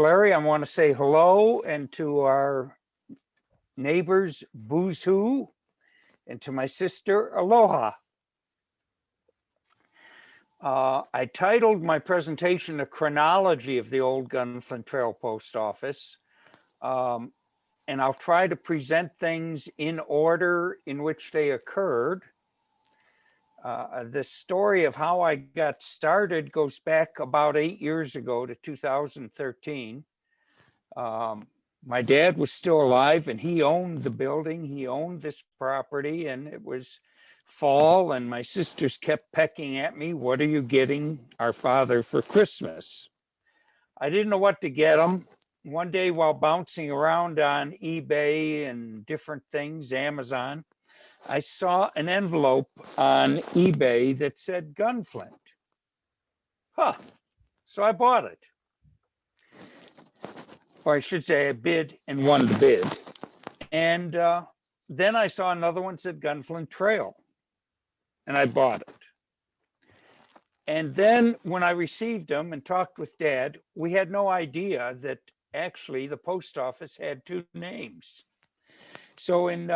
Larry, I want to say hello and to our neighbors, Booze Who, and to my sister, Aloha. I titled my presentation A Chronology of the Old Gunflint Trail Post Office. And I'll try to present things in order in which they occurred. The story of how I got started goes back about 8 years ago to 2013. My dad was still alive and he owned the building. He owned this property, and it was fall and my sisters kept pecking at me. What are you getting our father for Christmas? I didn't know what to get him. One day while bouncing around on eBay and different things, Amazon, I saw an envelope on eBay that said Gunflint. So I bought it. Or I should say I bid and won the bid. And then I saw another one that said Gunflint Trail, and I bought it. And then when I received them and talked with Dad, we had no idea that actually the post office had two names. So in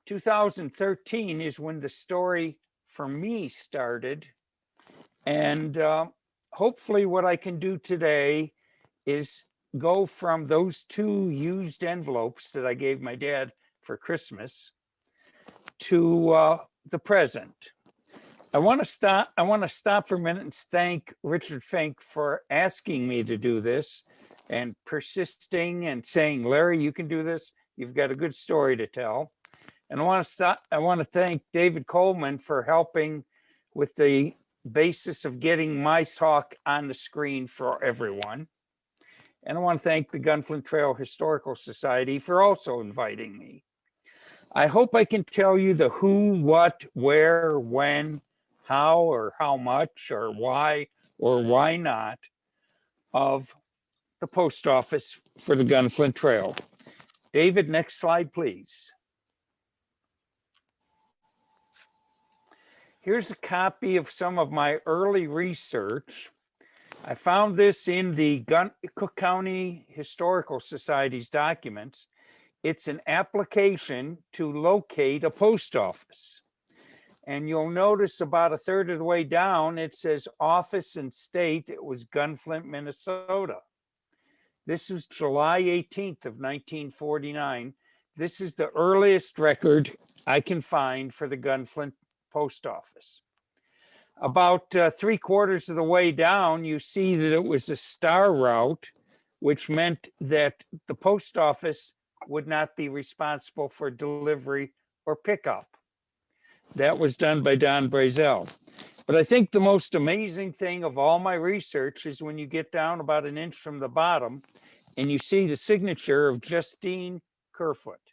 2013 is when the story for me started. And hopefully what I can do today is go from those two used envelopes that I gave my dad for Christmas to the present. I want to stop for a minute and thank Richard Fink for asking me to do this and persisting and saying, Larry, you can do this. You've got a good story to tell. And I want to thank David Coleman for helping with the basis of getting my talk on the screen for everyone. And I want to thank the Gunflint Trail Historical Society for also inviting me. I hope I can tell you the who, what, where, when, how, or how much, or why not of the post office for the Gunflint Trail. David, next slide, please. Here's a copy of some of my early research. I found this in the Cook County Historical Society's documents. It's an application to locate a post office. And you'll notice about a third of the way down, it says office and state. It was Gunflint, Minnesota. This is July 18th of 1949. This is the earliest record I can find for the Gunflint post office. About 3/4 of the way down, you see that it was a star route, which meant that the post office would not be responsible for delivery or pickup. That was done by Don Brazzell. But I think the most amazing thing of all my research is when you get down about an inch from the bottom and you see the signature of Justine Kerfoot.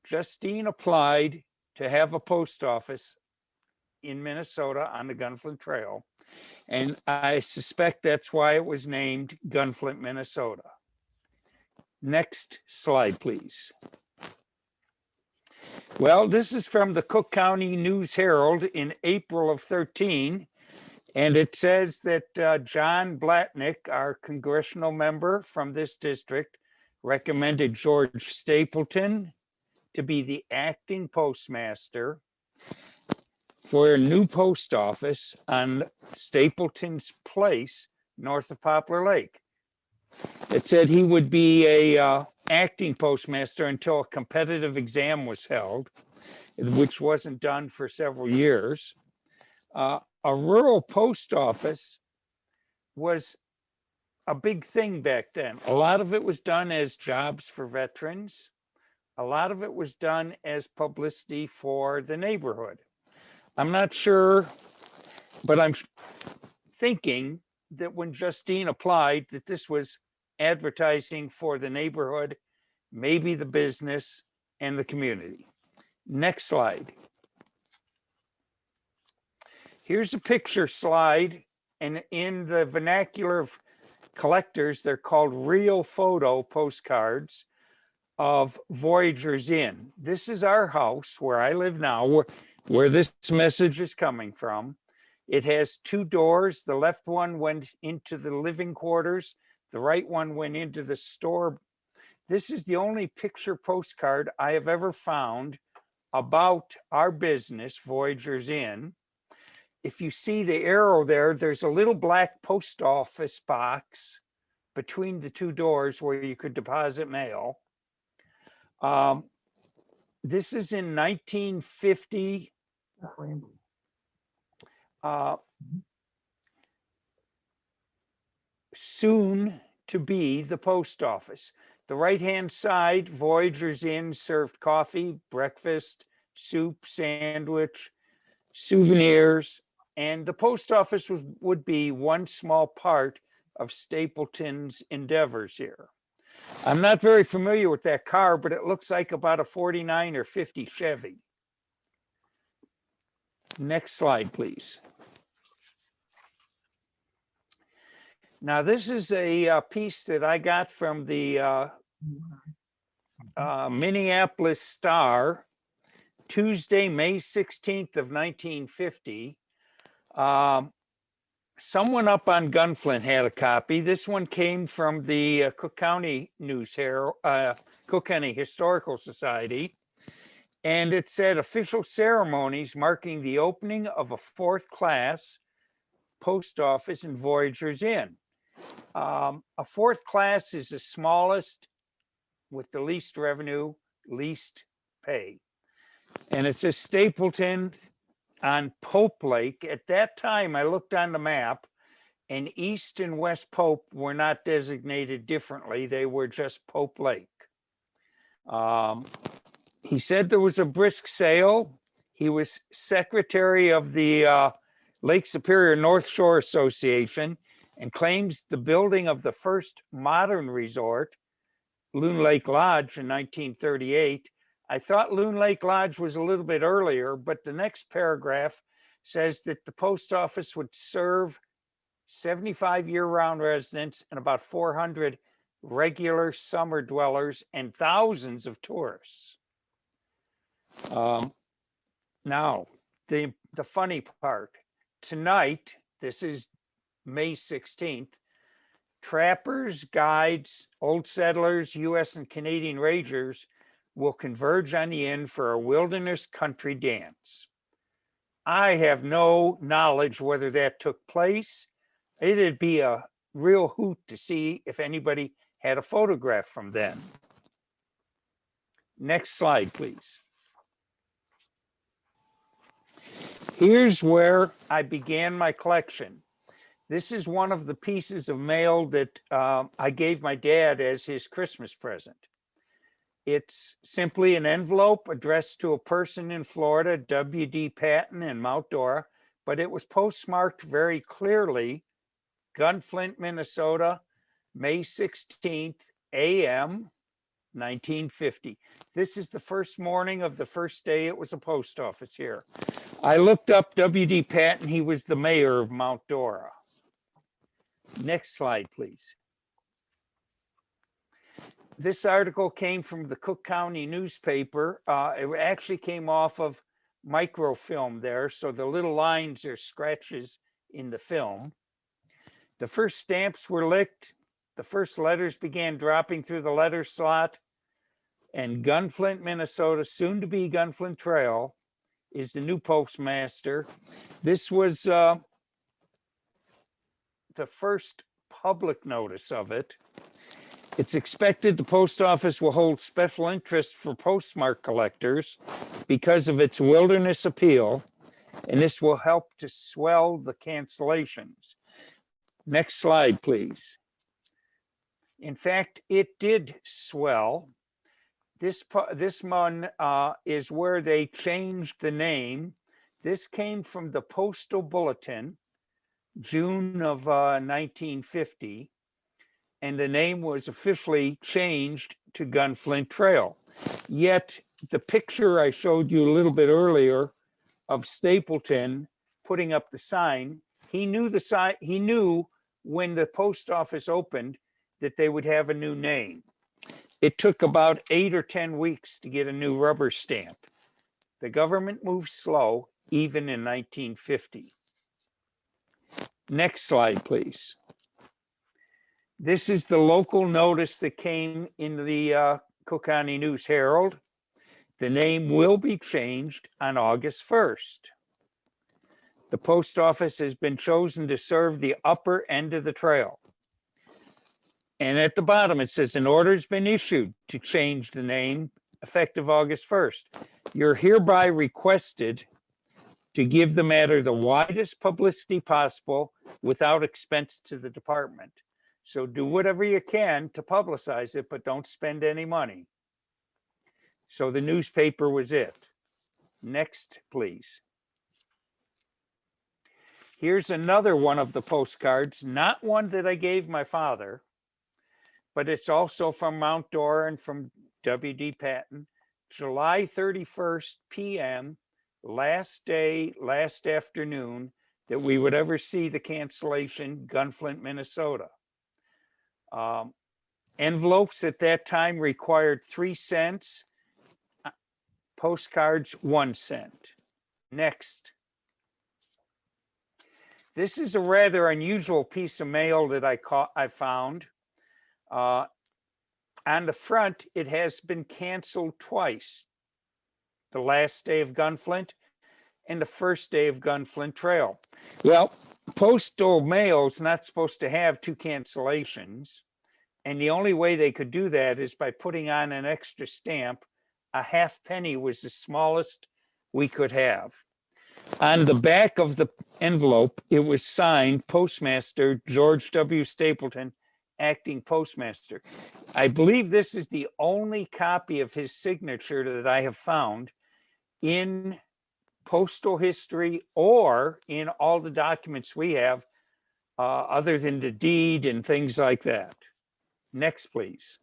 Justine applied to have a post office in Minnesota on the Gunflint Trail. And I suspect that's why it was named Gunflint, Minnesota. Next slide, please. Well, this is from the Cook County News Herald in April of 13. And it says that John Blatnick, our congressional member from this district, recommended George Stapleton to be the acting postmaster for a new post office on Stapleton's Place, north of Poplar Lake. It said he would be a acting postmaster until a competitive exam was held, which wasn't done for several years. A rural post office was a big thing back then. A lot of it was done as jobs for veterans. A lot of it was done as publicity for the neighborhood. I'm not sure, but I'm thinking that when Justine applied, that this was advertising for the neighborhood, maybe the business and the community. Next slide. Here's a picture slide, and in the vernacular of collectors, they're called real photo postcards of Voyagers Inn. This is our house where I live now, where this message is coming from. It has two doors. The left one went into the living quarters. The right one went into the store. This is the only picture postcard I have ever found about our business, Voyagers Inn. If you see the arrow there, there's a little black post office box between the two doors where you could deposit mail. This is in 1950. Soon to be the post office. The right-hand side, Voyagers Inn served coffee, breakfast, soup, sandwich, souvenirs, and the post office would be one small part of Stapleton's endeavors here. I'm not very familiar with that car, but it looks like about a 49 or 50 Chevy. Next slide, please. Now, this is a piece that I got from the Minneapolis Star, Tuesday, May 16th of 1950. Someone up on Gunflint had a copy. This one came from the Cook County News Herald, Cook County Historical Society. And it said official ceremonies marking the opening of a 4th class post office in Voyagers Inn. A 4th class is the smallest with the least revenue, least pay. And it says Stapleton on Pope Lake. At that time, I looked on the map, and East and West Pope were not designated differently. They were just Pope Lake. He said there was a brisk sale. He was secretary of the Lake Superior North Shore Association and claims the building of the first modern resort, Loon Lake Lodge, in 1938. I thought Loon Lake Lodge was a little bit earlier, but the next paragraph says that the post office would serve 75 year-round residents and about 400 regular summer dwellers and thousands of tourists. Now, the funny part. Tonight, this is May 16th, trappers, guides, old settlers, U.S. and Canadian rangers will converge on the inn for a wilderness country dance. I have no knowledge whether that took place. It'd be a real hoot to see if anybody had a photograph from then. Next slide, please. Here's where I began my collection. This is one of the pieces of mail that I gave my dad as his Christmas present. It's simply an envelope addressed to a person in Florida, W.D. Patton in Mount Dora, but it was postmarked very clearly, Gunflint, Minnesota, May 16th, a.m., 1950. This is the first morning of the first day it was a post office here. I looked up W.D. Patton. He was the mayor of Mount Dora. Next slide, please. This article came from the Cook County newspaper. It actually came off of microfilm there, so the little lines are scratches in the film. The first stamps were licked. The first letters began dropping through the letter slot. And Gunflint, Minnesota, soon to be Gunflint Trail, is the new postmaster. This was the first public notice of it. It's expected the post office will hold special interest for postmark collectors because of its wilderness appeal, and this will help to swell the cancellations. Next slide, please. In fact, it did swell. This one is where they changed the name. This came from the Postal Bulletin, June of 1950. And the name was officially changed to Gunflint Trail. Yet the picture I showed you a little bit earlier of Stapleton putting up the sign, he knew the sign. He knew when the post office opened that they would have a new name. It took about 8 or 10 weeks to get a new rubber stamp. The government moved slow, even in 1950. Next slide, please. This is the local notice that came in the Cook County News Herald. The name will be changed on August 1st. The post office has been chosen to serve the upper end of the trail. And at the bottom, it says an order has been issued to change the name effective August 1st. You're hereby requested to give the matter the widest publicity possible without expense to the department. So do whatever you can to publicize it, but don't spend any money. So the newspaper was it. Next, please. Here's another one of the postcards, not one that I gave my father, but it's also from Mount Dora and from W.D. Patton. July 31st p.m., last day, last afternoon that we would ever see the cancellation, Gunflint, Minnesota. Envelopes at that time required 3 cents, postcards 1 cent. Next. This is a rather unusual piece of mail that I found. On the front, it has been canceled twice. The last day of Gunflint and the first day of Gunflint Trail. Well, postal mail is not supposed to have 2 cancellations. And the only way they could do that is by putting on an extra stamp. A half penny was the smallest we could have. On the back of the envelope, it was signed Postmaster George W. Stapleton, acting postmaster. I believe this is the only copy of his signature that I have found in postal history or in all the documents we have, other than the deed and things like that. Next, please.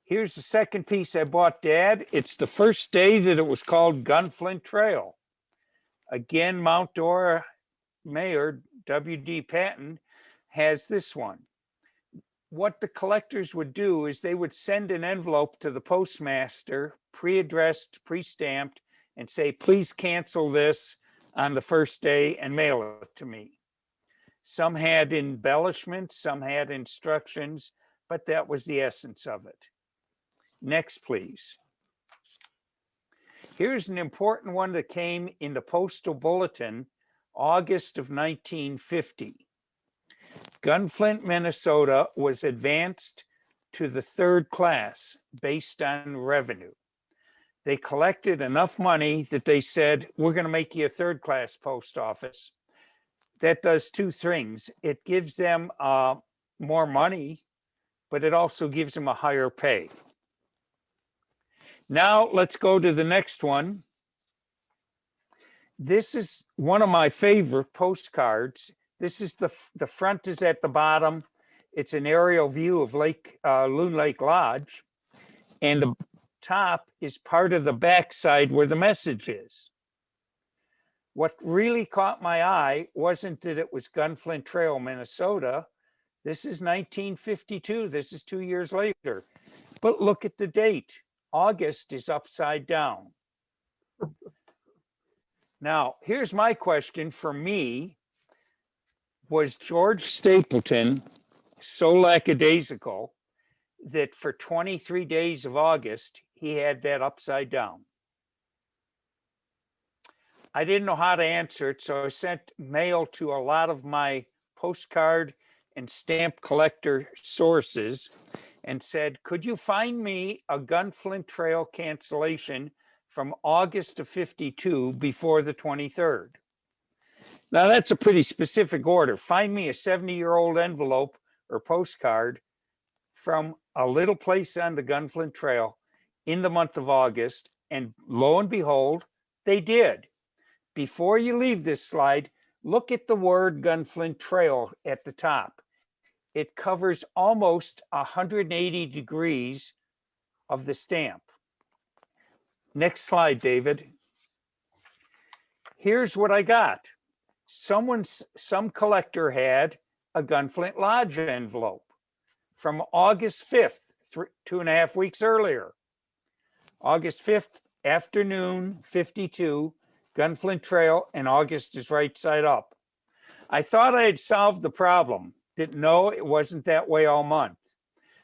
Here's the second piece I bought Dad. It's the first day that it was called Gunflint Trail. Again, Mount Dora Mayor W.D. Patton has this one. What the collectors would do is they would send an envelope to the postmaster, pre-addressed, pre-stamped, and say, please cancel this on the first day and mail it to me. Some had embellishments, some had instructions, but that was the essence of it. Next, please. Here's an important one that came in the Postal Bulletin, August of 1950. Gunflint, Minnesota was advanced to the 3rd class based on revenue. They collected enough money that they said, we're going to make you a 3rd class post office. That does 2 things. It gives them more money, but it also gives them a higher pay. Now let's go to the next one. This is one of my favorite postcards. This is the front is at the bottom. It's an aerial view of Loon Lake Lodge. And the top is part of the backside where the message is. What really caught my eye wasn't that it was Gunflint Trail, Minnesota. This is 1952. This is 2 years later. But look at the date. August is upside down. Now, here's my question for me. Was George Stapleton so lackadaisical that for 23 days of August, he had that upside down? I didn't know how to answer it, so I sent mail to a lot of my postcard and stamp collector sources and said, could you find me a Gunflint Trail cancellation from August of 52 before the 23rd? Now, that's a pretty specific order. Find me a 70-year-old envelope or postcard from a little place on the Gunflint Trail in the month of August, and lo and behold, they did. Before you leave this slide, look at the word Gunflint Trail at the top. It covers almost 180 degrees of the stamp. Next slide, David. Here's what I got. Some collector had a Gunflint Lodge envelope from August 5th, 2.5 weeks earlier. August 5th, afternoon, 52, Gunflint Trail, and August is right side up. I thought I had solved the problem. Didn't know it wasn't that way all month.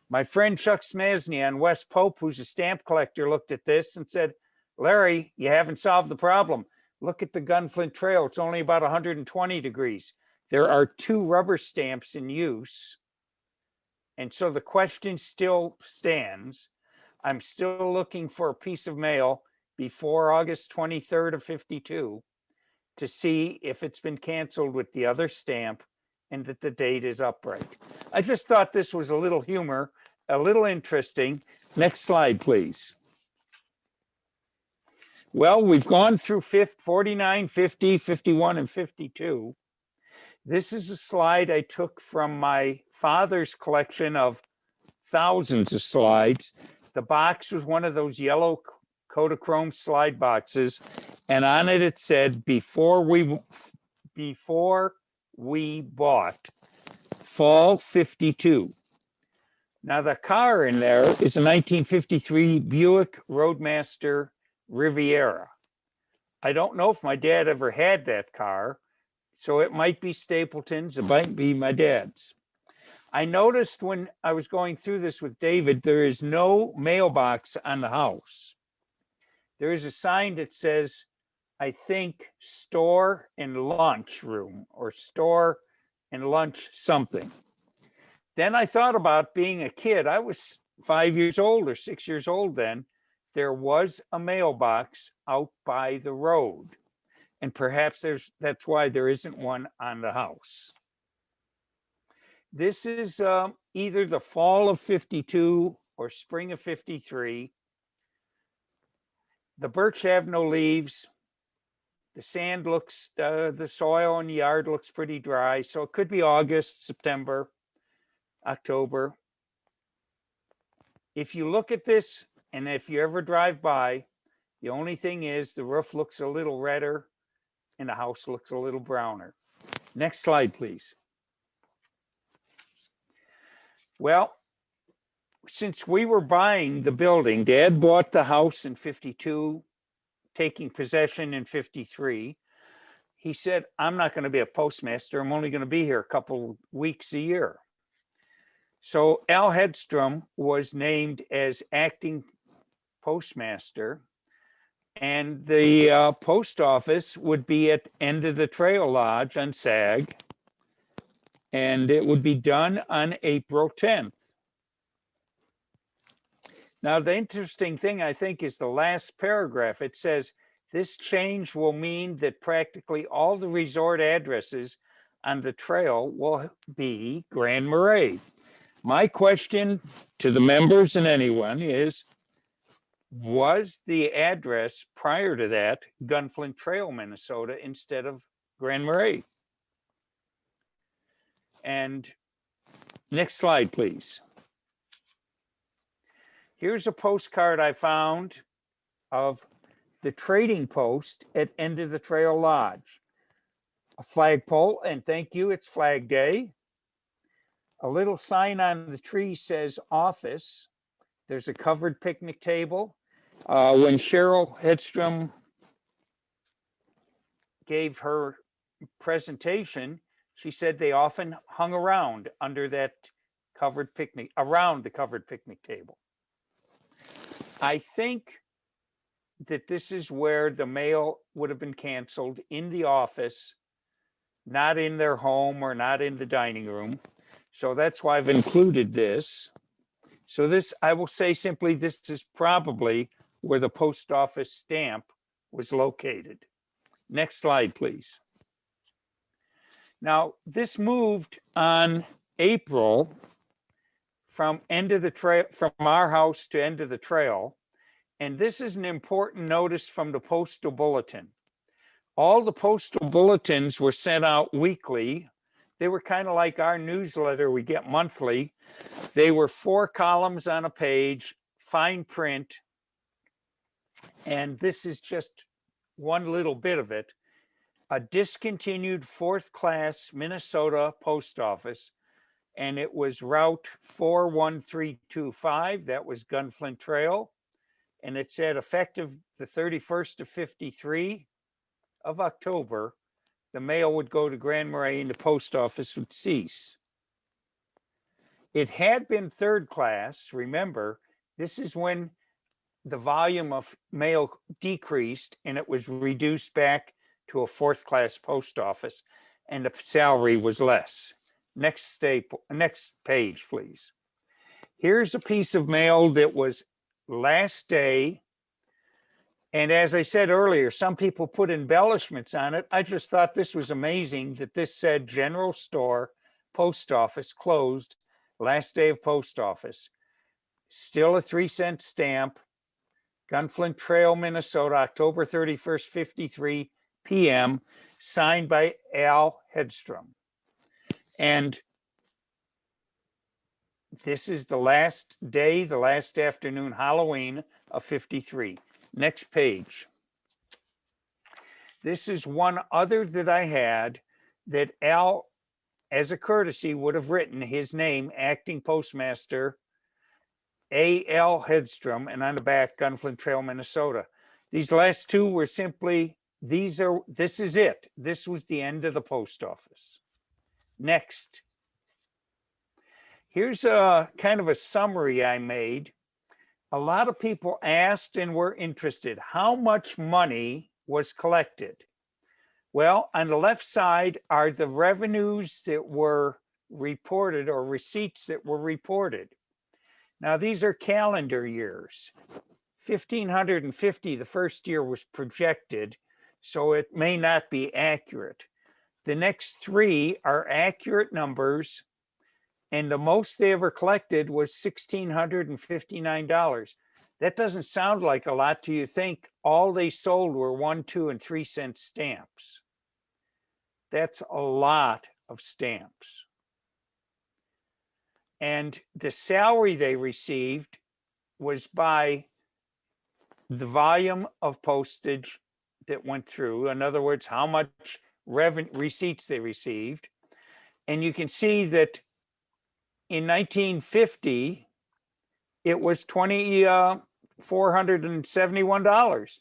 My friend Chuck Smasny on West Pope, who's a stamp collector, looked at this and said, Larry, you haven't solved the problem. Look at the Gunflint Trail. It's only about 120 degrees. There are 2 rubber stamps in use. And so the question still stands. I'm still looking for a piece of mail before August 23rd of 52 to see if it's been canceled with the other stamp and that the date is upright. I just thought this was a little humor, a little interesting. Next slide, please. Well, we've gone through 49, 50, 51, and 52. This is a slide I took from my father's collection of thousands of slides. The box was one of those yellow Kodachrome slide boxes, and on it it said, before we bought fall 52. Now the car in there is a 1953 Buick Roadmaster Riviera. I don't know if my dad ever had that car, so it might be Stapleton's, it might be my dad's. I noticed when I was going through this with David, there is no mailbox on the house. There is a sign that says, I think, store and lunch room, or store and lunch something. Then I thought about being a kid. I was 5 years old or 6 years old then. There was a mailbox out by the road. And perhaps that's why there isn't one on the house. This is either the fall of 52 or spring of 53. The birch have no leaves. The sand looks, the soil in the yard looks pretty dry. So it could be August, September, October. If you look at this, and if you ever drive by, the only thing is the roof looks a little redder and the house looks a little browner. Next slide, please. Well, since we were buying the building, Dad bought the house in 52, taking possession in 53. He said, I'm not going to be a postmaster. I'm only going to be here a couple weeks a year. So Al Headstrom was named as acting postmaster, and the post office would be at End of the Trail Lodge on SAG, and it would be done on April 10th. Now, the interesting thing, I think, is the last paragraph. It says, this change will mean that practically all the resort addresses on the trail will be Grand Marais. My question to the members and anyone is, was the address prior to that Gunflint Trail, Minnesota, instead of Grand Marais? And next slide, please. Here's a postcard I found of the trading post at End of the Trail Lodge. A flagpole, and thank you, it's Flag Day. A little sign on the tree says office. There's a covered picnic table. When Cheryl Hedstrom gave her presentation, she said they often hung around under that covered picnic, around the covered picnic table. I think that this is where the mail would have been canceled, in the office, not in their home or not in the dining room. So that's why I've included this. So this, I will say simply, this is probably where the post office stamp was located. Next slide, please. Now, this moved on April from End of the Trail, from our house to End of the Trail. And this is an important notice from the Postal Bulletin. All the postal bulletins were sent out weekly. They were kind of like our newsletter we get monthly. They were 4 columns on a page, fine print. And this is just one little bit of it. A discontinued 4th class Minnesota post office, and it was Route 41325. That was Gunflint Trail. And it said effective the 31st of 53 of October, the mail would go to Grand Marais and the post office would cease. It had been third class. Remember, this is when the volume of mail decreased and it was reduced back to a fourth class post office, and the salary was less. Next page, please. Here's a piece of mail that was last day. And as I said earlier, some people put embellishments on it. I just thought this was amazing that this said General Store, Post Office, closed, last day of post office. Still a 3-cent stamp, Gunflint Trail, Minnesota, October 31st, 53 p.m., signed by Al Headstrom. And this is the last day, the last afternoon, Halloween of 53. Next page. This is one other that I had that Al, as a courtesy, would have written his name, acting postmaster, A.L. Headstrom, and on the back, Gunflint Trail, Minnesota. These last two were simply, this is it. This was the end of the post office. Next. Here's a kind of a summary I made. A lot of people asked and were interested, how much money was collected? Well, on the left side are the revenues that were reported, or receipts that were reported. Now, these are calendar years. 1,550, the first year, was projected, so it may not be accurate. The next three are accurate numbers, and the most they ever collected was $1,659. That doesn't sound like a lot to you. Think all they sold were 1, 2, and 3 cent stamps. That's a lot of stamps. And the salary they received was by the volume of postage that went through. In other words, how much receipts they received. And you can see that in 1950, it was $2,471.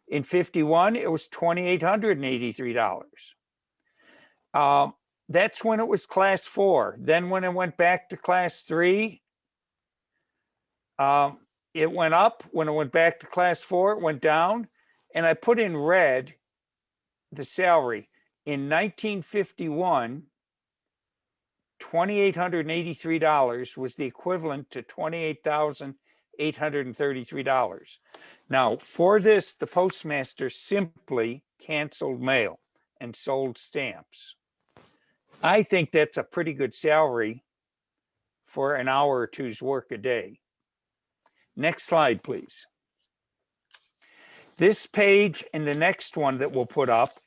In 51, it was $2,883. That's when it was class 4. Then when it went back to class 3, it went up. When it went back to class 4, it went down. And I put in red the salary. In 1951, $2,883 was the equivalent to $28,833. Now, for this, the postmaster simply canceled mail and sold stamps. I think that's a pretty good salary for an hour or two's work a day. Next slide, please. This page and the next one that we'll put up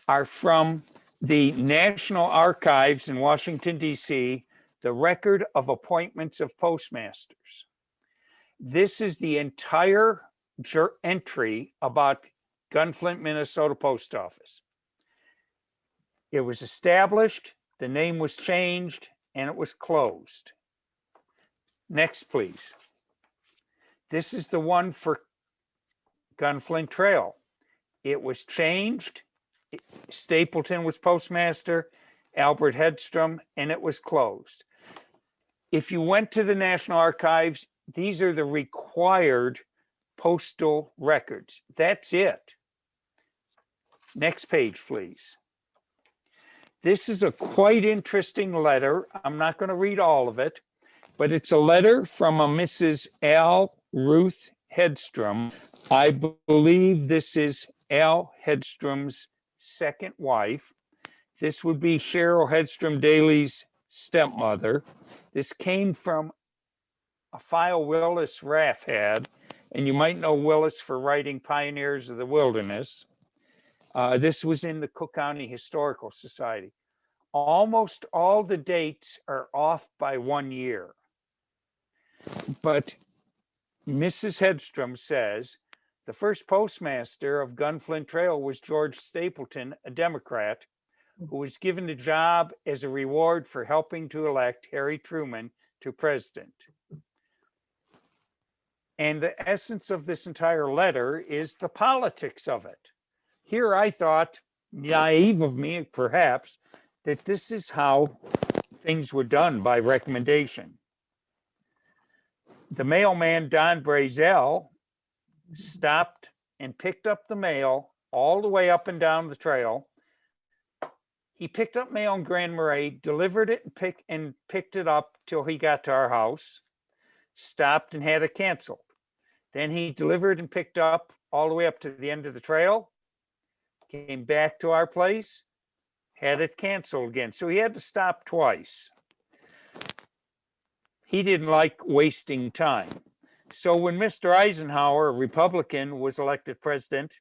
are from the National Archives in Washington, D.C., the record of appointments of postmasters. This is the entire entry about Gunflint, Minnesota Post Office. It was established, the name was changed, and it was closed. Next, please. This is the one for Gunflint Trail. It was changed. Stapleton was postmaster, Albert Headstrom, and it was closed. If you went to the National Archives, these are the required postal records. That's it. Next page, please. This is a quite interesting letter. I'm not going to read all of it, but it's a letter from a Mrs. Al Ruth Headstrom. I believe this is Al Headstrom's second wife. This would be Cheryl Headstrom Daly's stepmother. This came from a file Willis Raff had, and you might know Willis for writing Pioneers of the Wilderness. This was in the Cook County Historical Society. Almost all the dates are off by 1 year. But Mrs. Headstrom says the first postmaster of Gunflint Trail was George Stapleton, a Democrat, who was given the job as a reward for helping to elect Harry Truman to president. And the essence of this entire letter is the politics of it. Here I thought, naive of me perhaps, that this is how things were done by recommendation. the mailman, Don Brazzell, stopped and picked up the mail all the way up and down the trail. He picked up mail in Grand Marais, delivered it and picked it up till he got to our house, stopped and had it canceled. Then he delivered and picked up all the way up to the end of the trail, came back to our place, had it canceled again. So he had to stop twice. He didn't like wasting time. So when Mr. Eisenhower, a Republican, was elected president,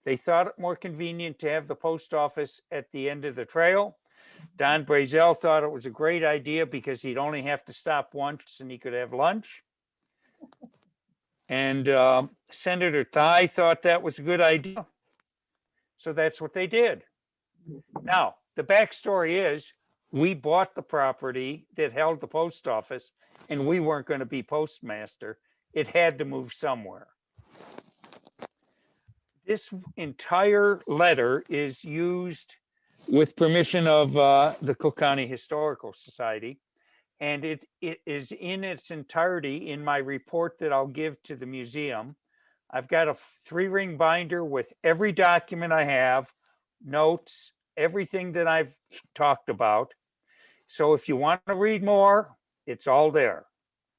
they thought it more convenient to have the post office at the end of the trail. Don Brazzell thought it was a great idea because he'd only have to stop once and he could have lunch. And Senator Thigh thought that was a good idea. So that's what they did. Now, the backstory is we bought the property that held the post office and we weren't going to be postmaster. It had to move somewhere. This entire letter is used with permission of the Cook County Historical Society, and it is in its entirety in my report that I'll give to the museum. I've got a 3-ring binder with every document I have, notes, everything that I've talked about. So if you want to read more, it's all there.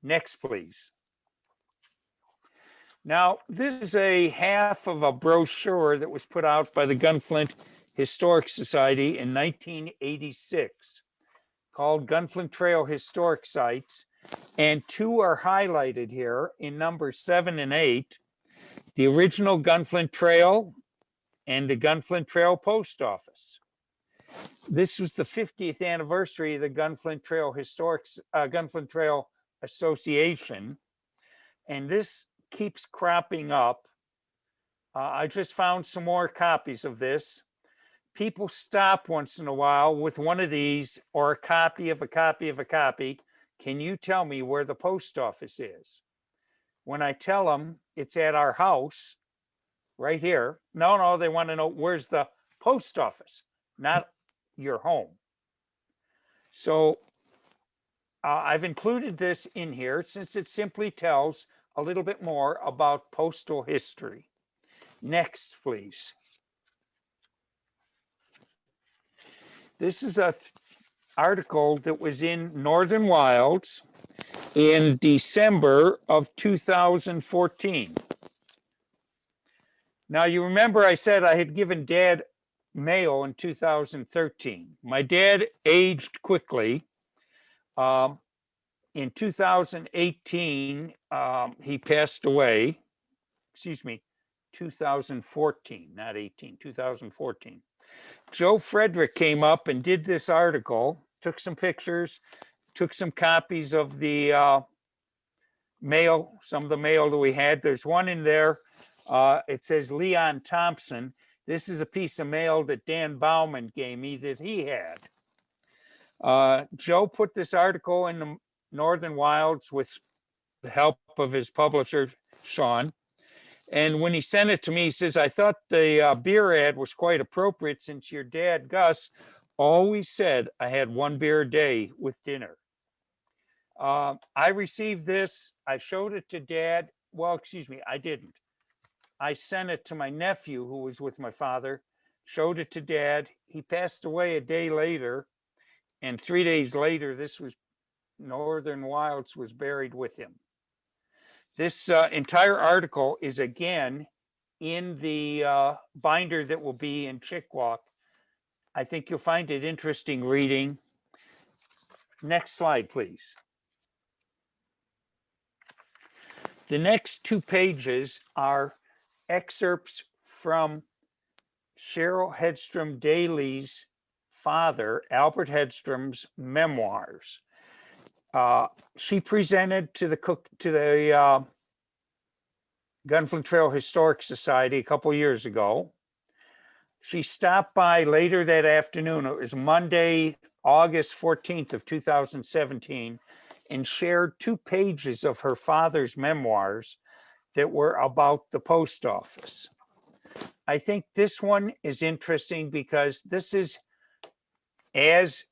Next, please. Now, this is a half of a brochure that was put out by the Gunflint Historic Society in 1986 called Gunflint Trail Historic Sites, and 2 are highlighted here in numbers 7 and 8, the original Gunflint Trail and the Gunflint Trail Post Office. This was the 50th anniversary of the Gunflint Trail Gunflint Trail Association, and this keeps cropping up. I just found some more copies of this. People stop once in a while with one of these or a copy of a copy of a copy. Can you tell me where the post office is? When I tell them it's at our house right here, no, they want to know where's the post office, not your home. So I've included this in here since it simply tells a little bit more about postal history. Next, please. This is an article that was in Northern Wilds in December of 2014. Now, you remember I said I had given Dad mail in 2013. My dad aged quickly. In 2018, he passed away. Excuse me, 2014, not 18, 2014. Joe Frederick came up and did this article, took some pictures, took some copies of the mail, some of the mail that we had. There's one in there. It says Leon Thompson. This is a piece of mail that Dan Bauman gave me that he had. Joe put this article in the Northern Wilds with the help of his publisher, Sean. And when he sent it to me, he says, I thought the beer ad was quite appropriate since your dad, Gus, always said I had 1 beer a day with dinner. I received this. I showed it to Dad. Well, excuse me, I didn't. I sent it to my nephew who was with my father, showed it to Dad. He passed away a day later. And 3 days later, this was Northern Wilds was buried with him. This entire article is again in the binder that will be in Chickawauk. I think you'll find it interesting reading. Next slide, please. The next 2 pages are excerpts from Cheryl Hedstrom Daly's father, Albert Hedstrom's memoirs. She presented to the Gunflint Trail Historic Society a couple years ago. She stopped by later that afternoon. It was Monday, August 14th of 2017, and shared 2 pages of her father's memoirs that were about the post office. I think this one is interesting because this is, as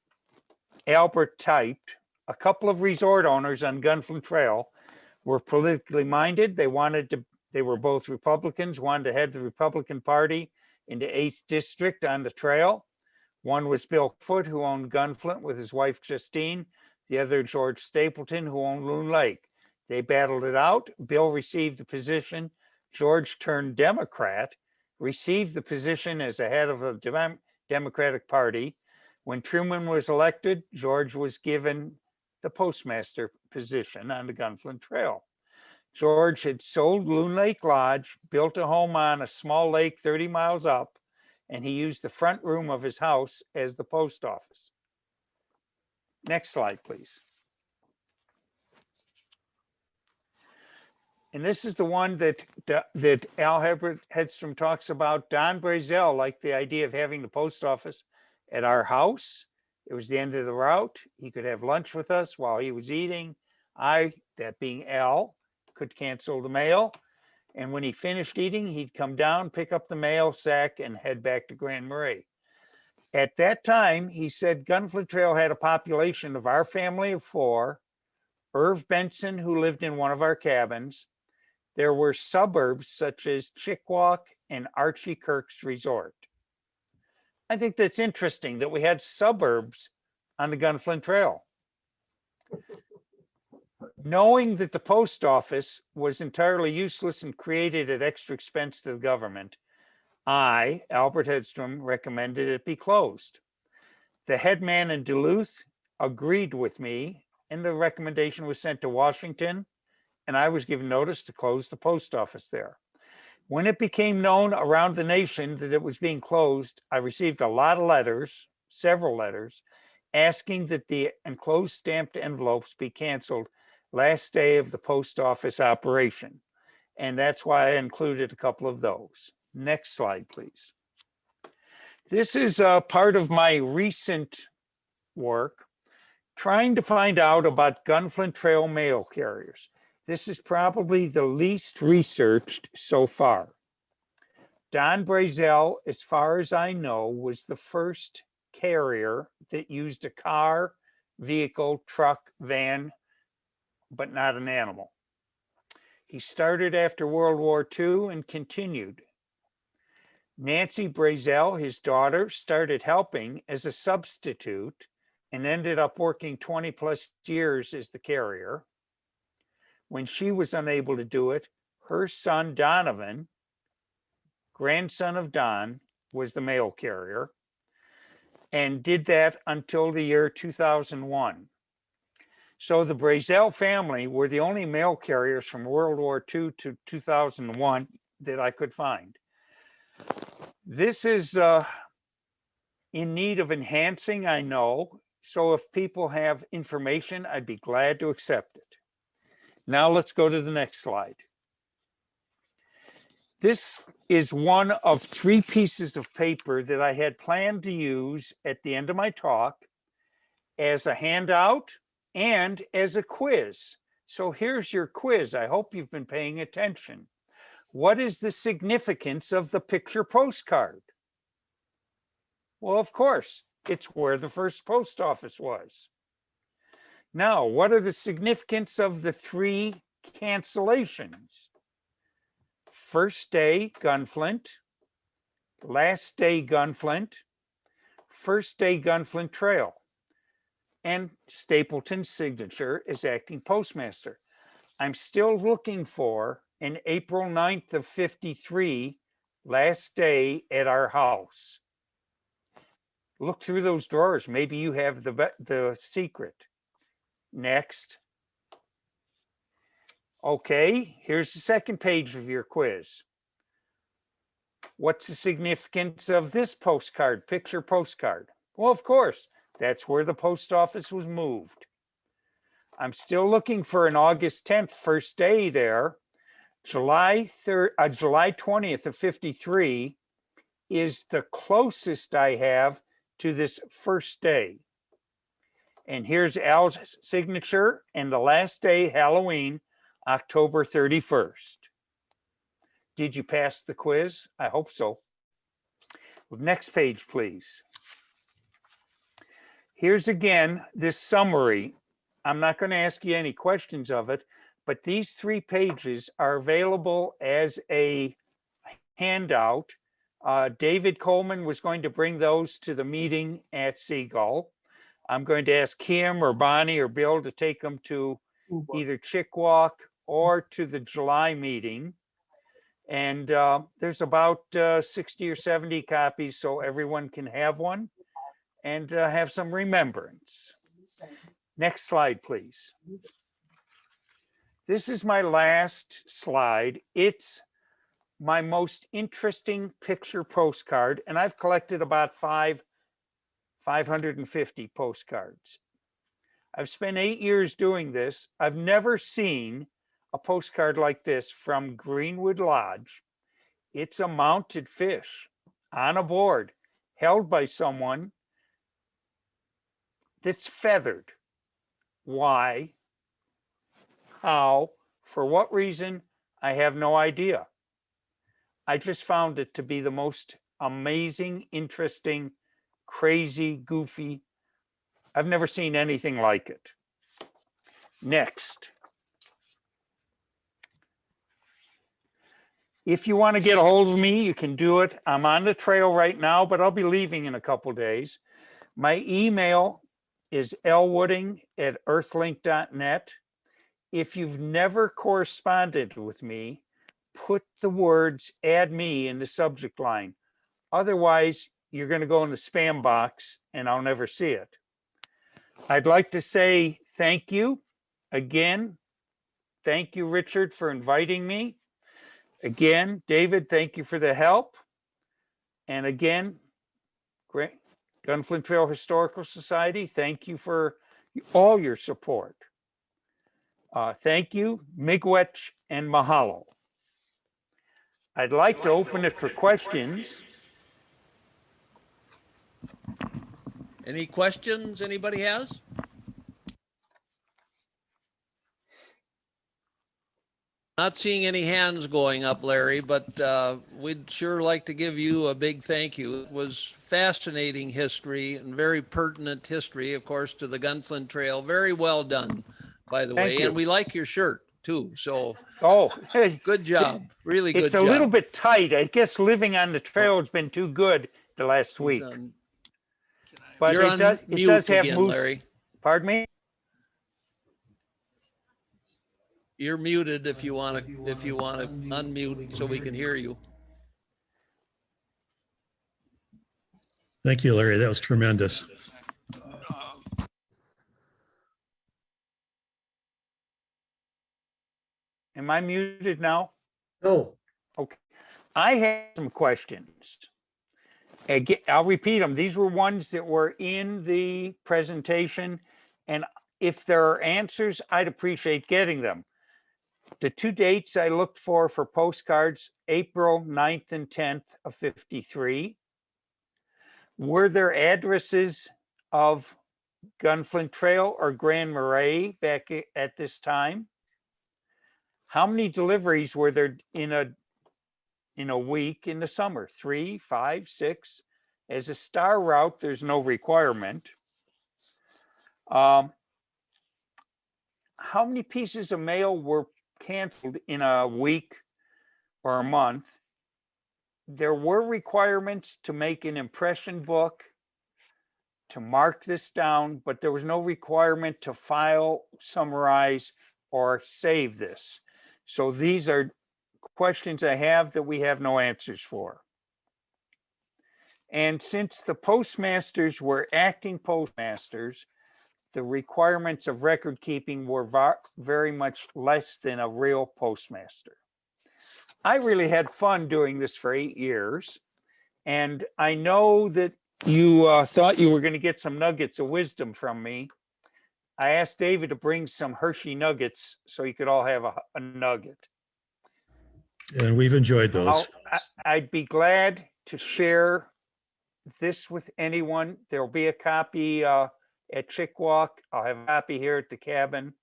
Albert typed, a couple of resort owners on Gunflint Trail were politically minded. They were both Republicans, wanted to head the Republican Party into 8th District on the trail. One was Bill Foote, who owned Gunflint with his wife Justine. The other, George Stapleton, who owned Loon Lake. They battled it out. Bill received the position. George turned Democrat, received the position as the head of the Democratic Party. When Truman was elected, George was given the Postmaster position on the Gunflint Trail. George had sold Loon Lake Lodge, built a home on a small lake 30 miles up, and he used the front room of his house as the post office. Next slide, please. And this is the one that Al Headstrom talks about. Don Brazzell liked the idea of having the post office at our house. It was the end of the route. He could have lunch with us while he was eating. I, that being Al, could cancel the mail. And when he finished eating, he'd come down, pick up the mail sack, and head back to Grand Marais. At that time, he said Gunflint Trail had a population of our family of 4, Irv Benson, who lived in one of our cabins. There were suburbs such as Chickwalk and Archie Kirk's Resort. I think that's interesting that we had suburbs on the Gunflint Trail. Knowing that the post office was entirely useless and created at extra expense to the government, I, Albert Hedstrom, recommended it be closed. The head man in Duluth agreed with me, and the recommendation was sent to Washington, and I was given notice to close the post office there. When it became known around the nation that it was being closed, I received a lot of letters, several letters, asking that the enclosed stamped envelopes be canceled last day of the post office operation. And that's why I included a couple of those. Next slide, please. This is part of my recent work, trying to find out about Gunflint Trail mail carriers. This is probably the least researched so far. Don Brazzell, as far as I know, was the first carrier that used a car, vehicle, truck, van, but not an animal. He started after World War II and continued. Nancy Brazzell, his daughter, started helping as a substitute and ended up working 20 plus years as the carrier. When she was unable to do it, her son Donovan, grandson of Don, was the mail carrier and did that until the year 2001. So the Brazzell family were the only mail carriers from World War II to 2001 that I could find. This is in need of enhancing, I know. So if people have information, I'd be glad to accept it. Now let's go to the next slide. This is one of 3 pieces of paper that I had planned to use at the end of my talk as a handout and as a quiz. So here's your quiz. I hope you've been paying attention. What is the significance of the picture postcard? Well, of course, it's where the first post office was. Now, what are the significance of the 3 cancellations? First day, Gunflint. Last day, Gunflint. First day, Gunflint Trail. And Stapleton's signature as acting postmaster. I'm still looking for an April 9th of 53, last day at our house. Look through those drawers. Maybe you have the secret. Next. Okay, here's the second page of your quiz. What's the significance of this postcard, picture postcard? Well, of course, that's where the post office was moved. I'm still looking for an August 10th first day there. July 20th of 53 is the closest I have to this first day. And here's Al's signature, and the last day, Halloween, October 31st. Did you pass the quiz? I hope so. Next page, please. Here's again this summary I'm not going to ask you any questions of it, but these 3 pages are available as a handout. David Coleman was going to bring those to the meeting at Seagull. I'm going to ask Kim or Bonnie or Bill to take them to either Chickawauk or to the July meeting. And there's about 60 or 70 copies, so everyone can have one and have some remembrance. Next slide, please. This is my last slide. It's my most interesting picture postcard, and I've collected about 550 postcards. I've spent 8 years doing this. I've never seen a postcard like this from Greenwood Lodge. It's a mounted fish on a board held by someone that's feathered. Why? How? For what reason? I have no idea. I just found it to be the most amazing, interesting, crazy, goofy. I've never seen anything like it. Next. If you want to get a hold of me, you can do it. I'm on the trail right now, but I'll be leaving in a couple days. My email is lwooding@earthlink.net. If you've never corresponded with me, put the words "add me" in the subject line. Otherwise, you're going to go in the spam box and I'll never see it. I'd like to say thank you again. Thank you, Richard, for inviting me. Again, David, thank you for the help. And again, great Gunflint Trail Historical Society, thank you for all your support. Thank you, miigwech and mahalo. I'd like to open it for questions. Any questions anybody has? Not seeing any hands going up, Larry, but we'd sure like to give you a big thank you. It was fascinating history and very pertinent history, of course, to the Gunflint Trail. Very well done, by the way. And we like your shirt too. So, good job. Really good job. It's a little bit tight. I guess living on the trail has been too good the last week. But You're it does have again, moose. Larry. Pardon me? You're muted if you want to unmute so we can hear you. Thank you, Larry. That was tremendous. Am I muted now? No. Okay. I have some questions. Again, I'll repeat them. These were ones that were in the presentation. And if there are answers, I'd appreciate getting them. The 2 dates I looked for postcards, April 9th and 10th of 53. Were there addresses of Gunflint Trail or Grand Marais back at this time? How many deliveries were there in a week in the summer? 3, 5, 6? As a star route, there's no requirement. How many pieces of mail were canceled in a week or a month? There were requirements to make an impression book, to mark this down, but there was no requirement to file, summarize, or save this. So these are questions I have that we have no answers for. And since the postmasters were acting postmasters, the requirements of record keeping were very much less than a real postmaster. I really had fun doing this for 8 years. And I know that you thought you were going to get some nuggets of wisdom from me. I asked David to bring some Hershey nuggets so you could all have a nugget. And we've enjoyed those. I'd be glad to share this with anyone. There'll be a copy at Chickawauk. I'll have a copy here at the cabin.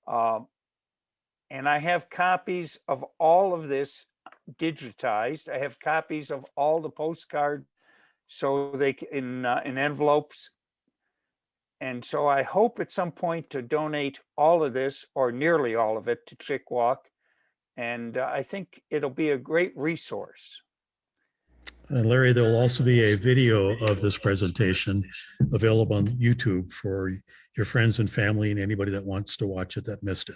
And I have copies of all of this digitized. I have copies of all the postcards so they can in envelopes. And so I hope at some point to donate all of this or nearly all of it to Chick Walk. And I think it'll be a great resource. And Larry, there'll also be a video of this presentation available on YouTube for your friends and family and anybody that wants to watch it that missed it.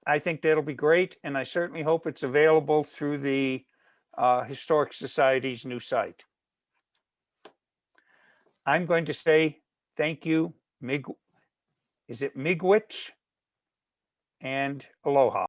I think that'll be great. And I certainly hope it's available through the Historic Society's new site. I'm going to say thank you, is it Miigwech? And aloha.